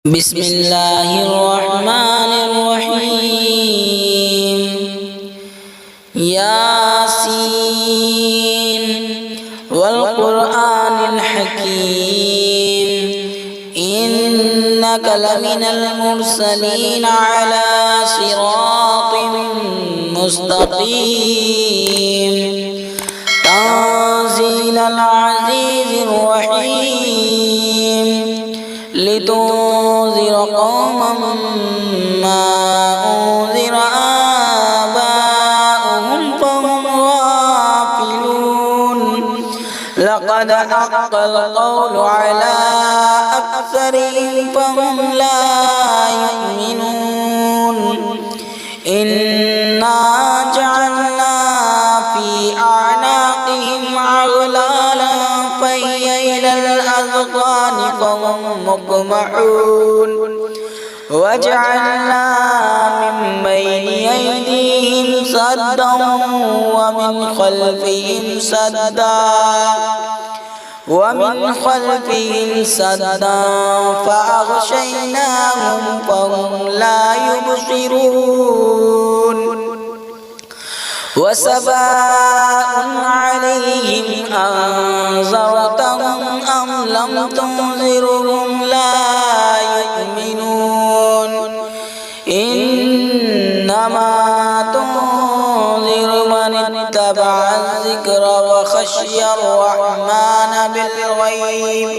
بسم الله الرحمن الرحيم ياسين والقرآن الحكيم إنك لمن المرسلين على صراط مستقيم تنزيل العزيز الرحيم لتنذر قوما ما أنذر آباؤهم فهم غافلون لقد حق القول على أكثرهم فهم لا يؤمنون إنا جعلنا في أعناقهم أغلالا فهي إلى الأذقان فهم مقمحون وجعلنا من بين أيديهم سدا ومن خلفهم سدا فأغشيناهم فهم لا يبصرون وسواء عليهم أنذرتهم أم لم تنذرهم لا يؤمنون إنما تنذر من اتبع الذكر وخشي الرحمن بالغيب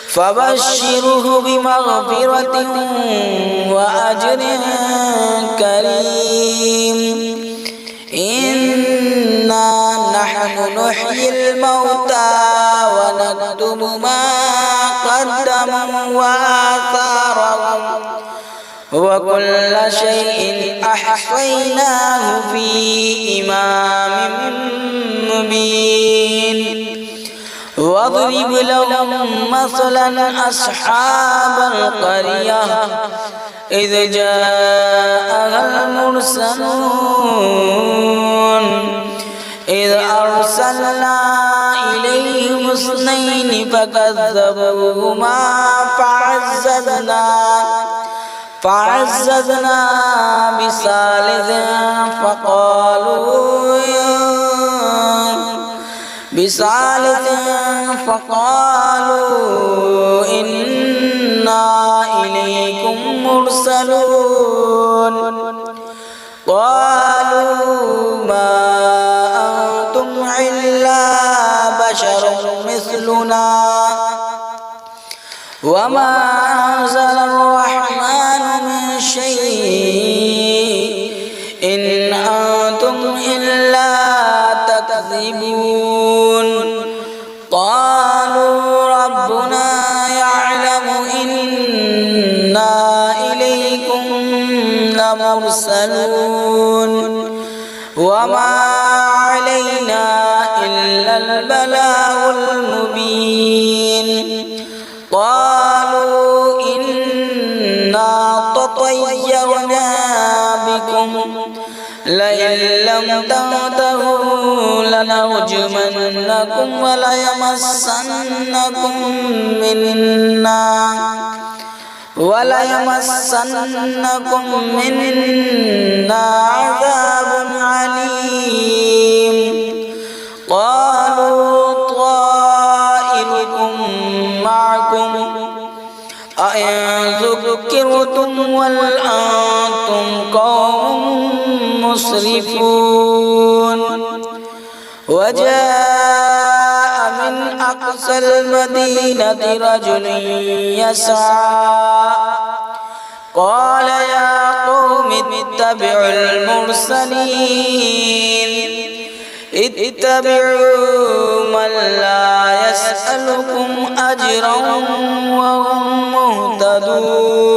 فبشره بمغفرة وأجر كريم إنا نحن نحيي الموتى ونكتب ما قدموا وآثارهم وكل شيء أحصيناه في إمام مبين واضرب لهم مثلا أصحاب القرية إذ جاءها المرسلون إذ أرسلنا إليهم اثنين فكذبوهما فعززنا بثالث فقالوا إنا إليكم مرسلون قالوا ما أنتم إلا بشر مثلنا وما أنزل الرحمن من شيء إن أنتم إلا تكذبون قالوا ربنا يعلم إنا إليكم لمرسلون وما علينا إلا البلاغ المبين قالوا إنا تطيرنا بكم لئن لم تنتهوا لنرجمنكم وليمسنكم منا عذاب عليم قالوا طائركم معكم أئن ذكرتم بل أنتم قوم مسرفون وجاء من أقصى المدينة رجل يسعى قال يا قوم اتبعوا المرسلين اتبعوا من لا يسألكم أجرا وهم مهتدون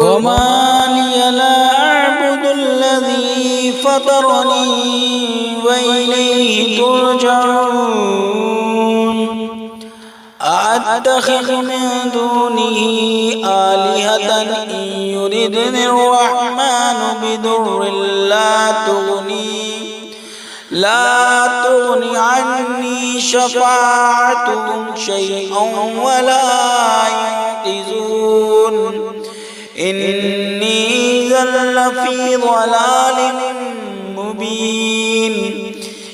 وما لي لا أعبد الذي فطرني وإليه ترجعون أأتخذ من دونه آلهة إن يردني الرحمن بضر لا تغني عني شفاعتهم شيئا ولا يعقزون إني لفي ضلال مبين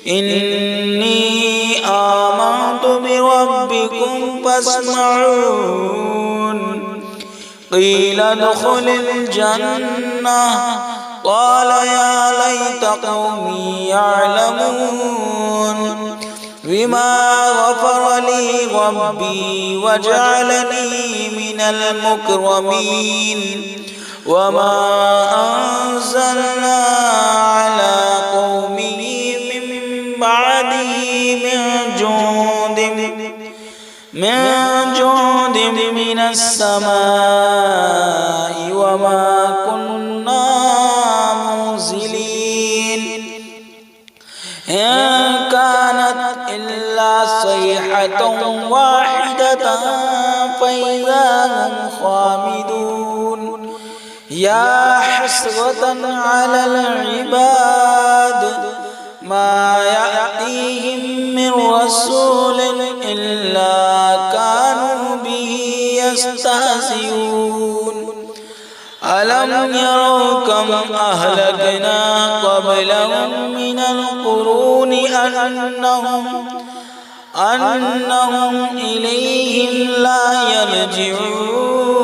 إني آمنت بربكم فاسمعون قيل ادخل الجنة قال يا ليت قومي يعلمون بما غفر لي ربي وجعلني من المكرمين وما أنزلنا على قومه من بعده من جند من السماء وما كنا منزلين إن كانت إلا صيحة واحدة فإذا هم خامدون يا حسرة على العباد ما يأتيهم من رسول إلا كانوا به يستهزئون ألم يروا كم أهلكنا قبلهم من القرون أنهم إليهم لا يرجعون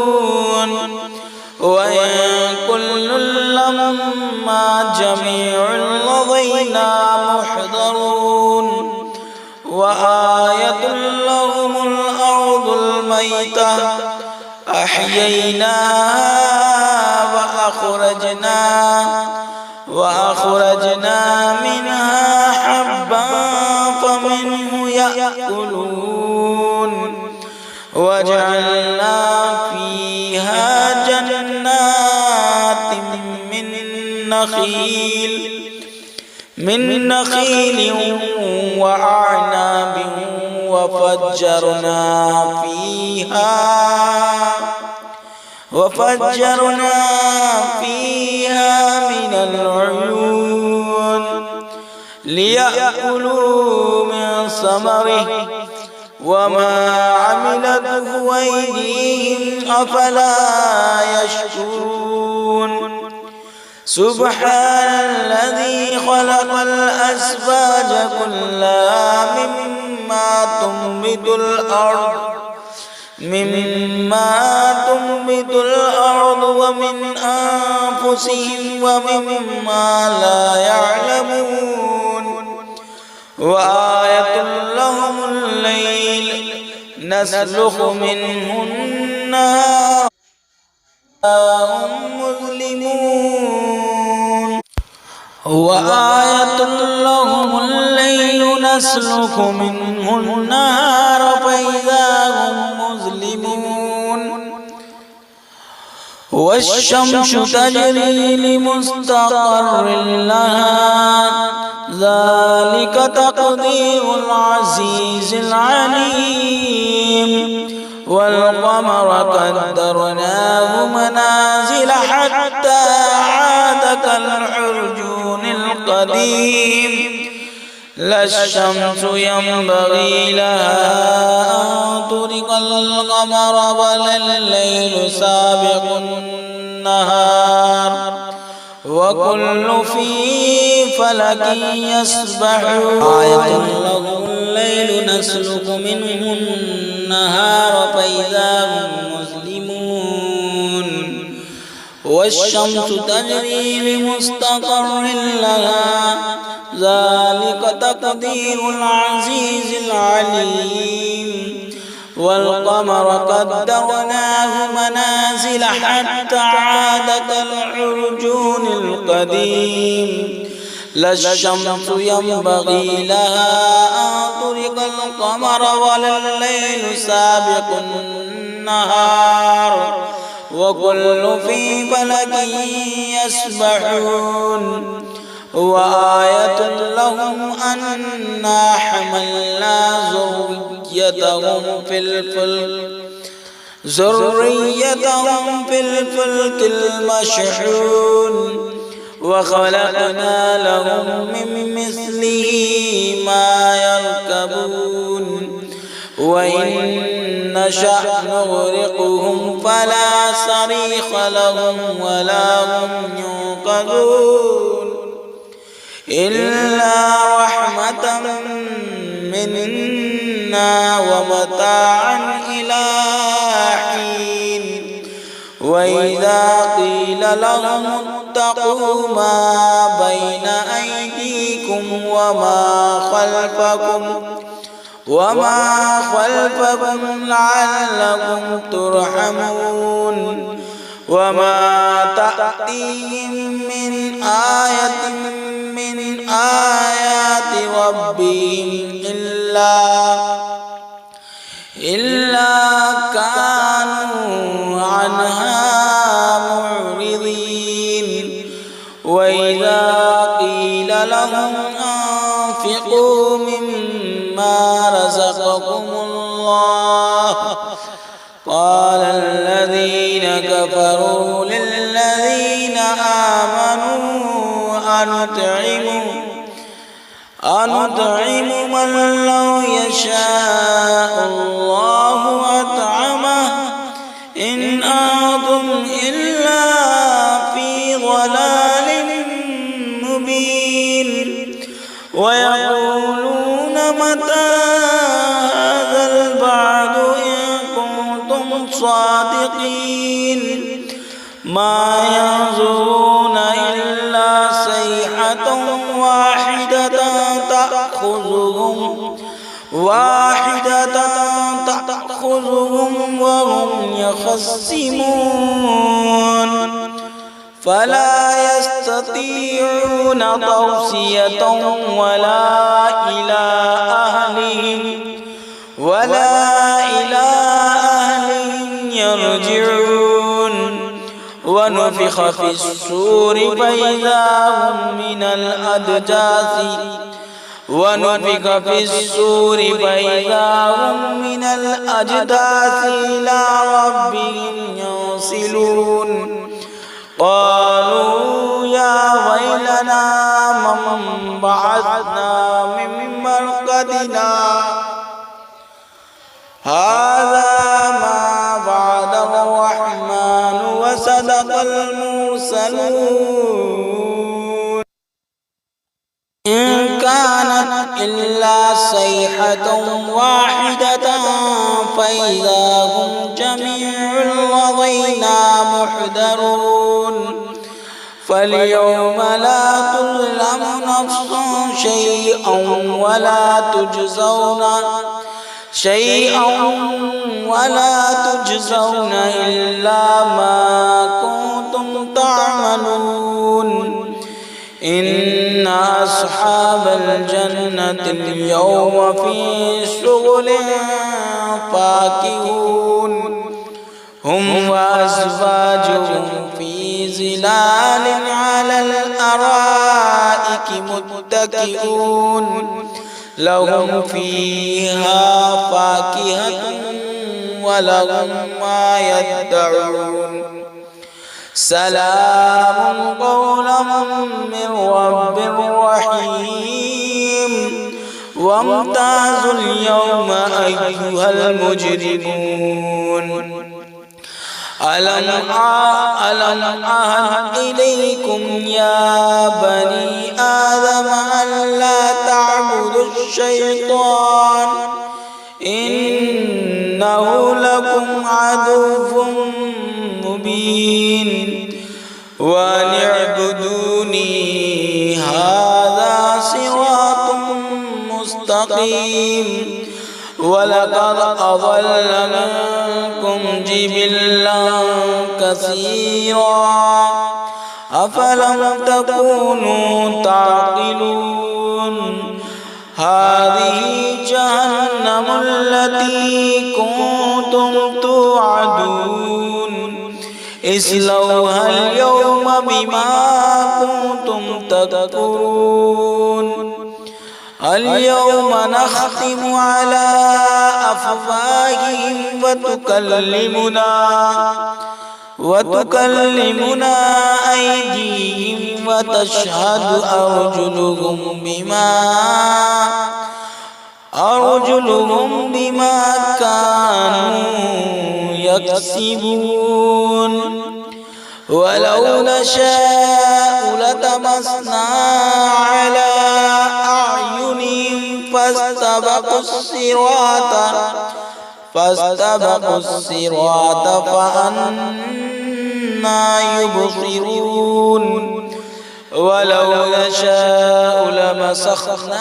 وإن كل لما جميع لدينا محضرون وآية لهم الأرض الميتة أحييناها وأخرجنا منها حبا فمنه يأكلون وجعلنا فيها جنات من نخيل وأعناب وفجرنا فيها من العيون ليأكلوا من ثمره وما عملته أيديهم أفلا يشكرون سبحان الذي خلق الأزواج كلها مما تنبت الأرض ومن أنفسهم ومما لا يعلمون وآية لهم الليل نسلخ منه النهار هم مظلمون وآية لهم الليل نسلك منه النهار فإذا هم مظلمون والشمس تجري لمستقر لها ذلك تقدير العزيز العليم والقمر قدرناه منازل حتى عاد كالعرجون القديم لا الشمس ينبغي لها أن تدرك القمر ولا الليل سابق النهار وكل في فلك يسبحون آية لهم الليل نسلك منه النهار فإذا هم مسلمون والشمس تجري لمستقر لها ذلك تقدير العزيز العليم والقمر قدرناه منازل حتى عاد كالعرجون القديم لا الشمس ينبغي لها أن تدرك القمر ولا الليل سابق النهار وكل في فلك يسبحون وآية لهم أنا حملنا ذريتهم في الفلك المشحون وخلقنا لهم من مثله ما يركبون وإن نشأ نغرقهم فلا صريخ لهم ولا هم ينقذون إلا رحمة منا ومتاعا إلى حين وإذا قيل لهم اتقوا ما بين أيديكم وما خلفكم لعلكم ترحمون وما تأتيهم من آية من آيات ربهم إلا كانوا عنها معرضين وإذا قيل لهم أنفقوا مما رزقكم الله قال الذين كفروا للذين آمنوا أنطعم من لو يشاء الله أطعمه إن أنتم إلا في ضلال مبين ويقولون متى هذا البعد إن كنتم صادقين ما ينظرون إلا صيحة تأخذهم وهم يخصمون فلا يستطيعون توصية ولا إلى أهلهم يرجعون ونفخ في الصور فإذا هم من الأجداث إلى ربهم ينسلون قالوا يا ويلنا من بعثنا من مرقدنا هذا ما وعد الرحمن وصدق المرسلون إن كانت إلا صيحة واحدة فإذا هم جميع لدينا محضرون فاليوم لا تظلم نفس شيئا ولا تجزون إلا ما كنتم تعملون إن أصحاب الجنة اليوم في شغل فاكهون هم وأزواجهم في ظلال على الأرائك متكئون لهم فيها فاكهة ولهم ما يدعون سلام قولا من رب رحيم وامتازوا اليوم أيها المجرمون ألم أعهد إليكم يا بني آدم ألا تعبدوا الشيطان إنه لكم عدو مبين وأن اعبدوني هذا صراط مستقيم ولقد أضل منكم جبلا كثيرا أفلم تكونوا تعقلون هذه جهنم التي كنتم توعدون اصلوها اليوم بما كنتم تكفرون اليوم نختم على أفواههم وتكلمنا أيديهم وتشهد أرجلهم بما كانوا يكسبون ولو نشاء لطمسنا على أعينهم فاستبقوا الصراط فأنى يبصرون ولو نشاء لمسخناهم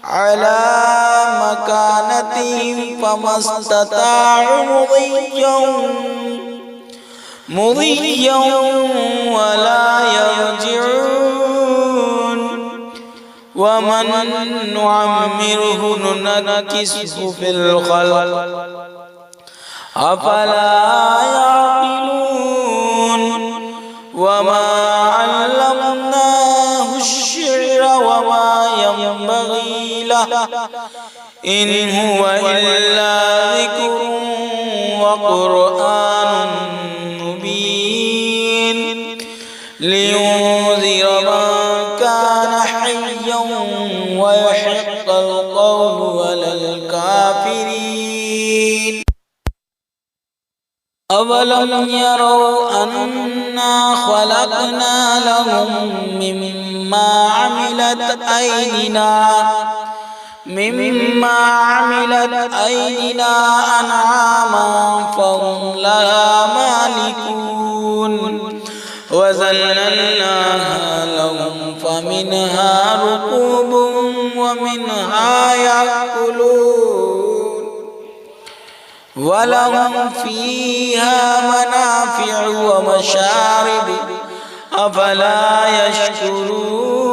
على مكانتهم فما استطاعوا مضيا ولا يرجعون ومن نعمره ننكسه في الخلق أفلا يعقلون وما علمناه الشعر وما ينبغي له إن هو إلا ذكر وقرآن مبين لينذر من كان حيا ويحق القول على الكافرين أولم يروا أنا خلقنا لهم مما عملت أيدينا أنعاما فهم لها مالكون وذللناها لهم فمنها ركوبهم ومنها يأكلون ولهم فيها منافع ومشارب أفلا يشكرون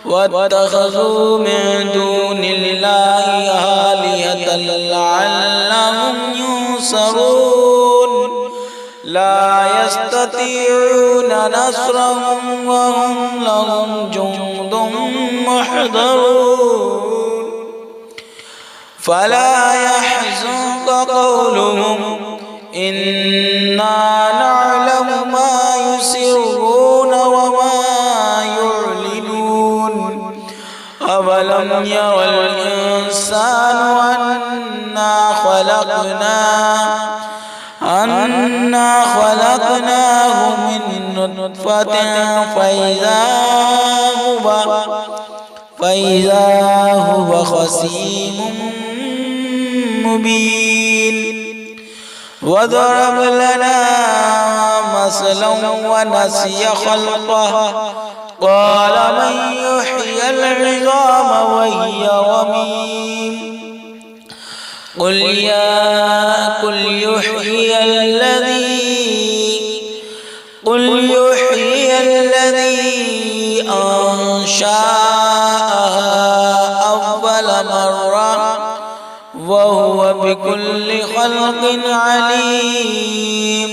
واتخذوا من دون الله آلهة لعلهم ينصرون لا يستطيعون نصرهم وهم لهم جند محضرون فلا يحزنك قولهم إنا نعلم ما يسرون وما يعلنون أولم ير الإنسان أنا خلقناه من نطفة فإذا هو خصيم مبين وضرب لنا مثلا ونسي خلقه قال من يحيي العظام وهي رميم قل يحيي الذي أنشأها أول مرة وهو بكل خلق عليم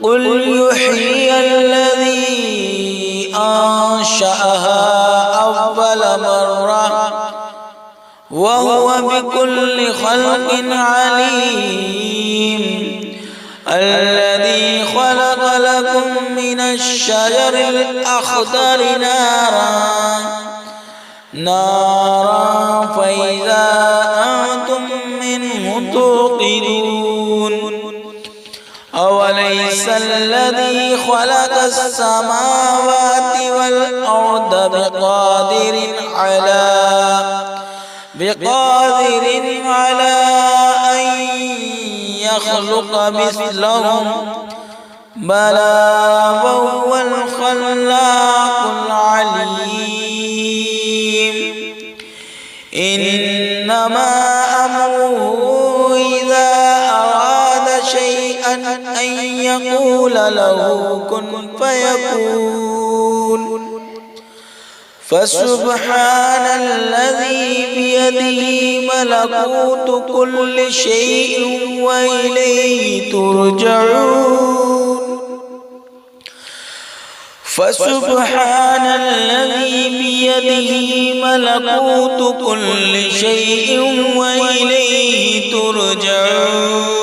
قل يحيي الذي أنشأها أول مرة وهو بكل خلق عليم الذي خلق لكم من الشجر الأخضر نارا فإذا أنتم منه توقدون أوليس الذي خلق السماوات والأرض بقادر على أن يخلق مثلهم بلى وهو الخلاق العليم إنما أمره إذا أراد شيئا أن يقول له كن فيكون فسبحان الذي بيده ملكوت كل شيء وإليه ترجعون فسبحان الذي بيده ملكوت كل شيء وإليه ترجعون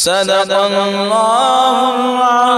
صدق الله العظيم.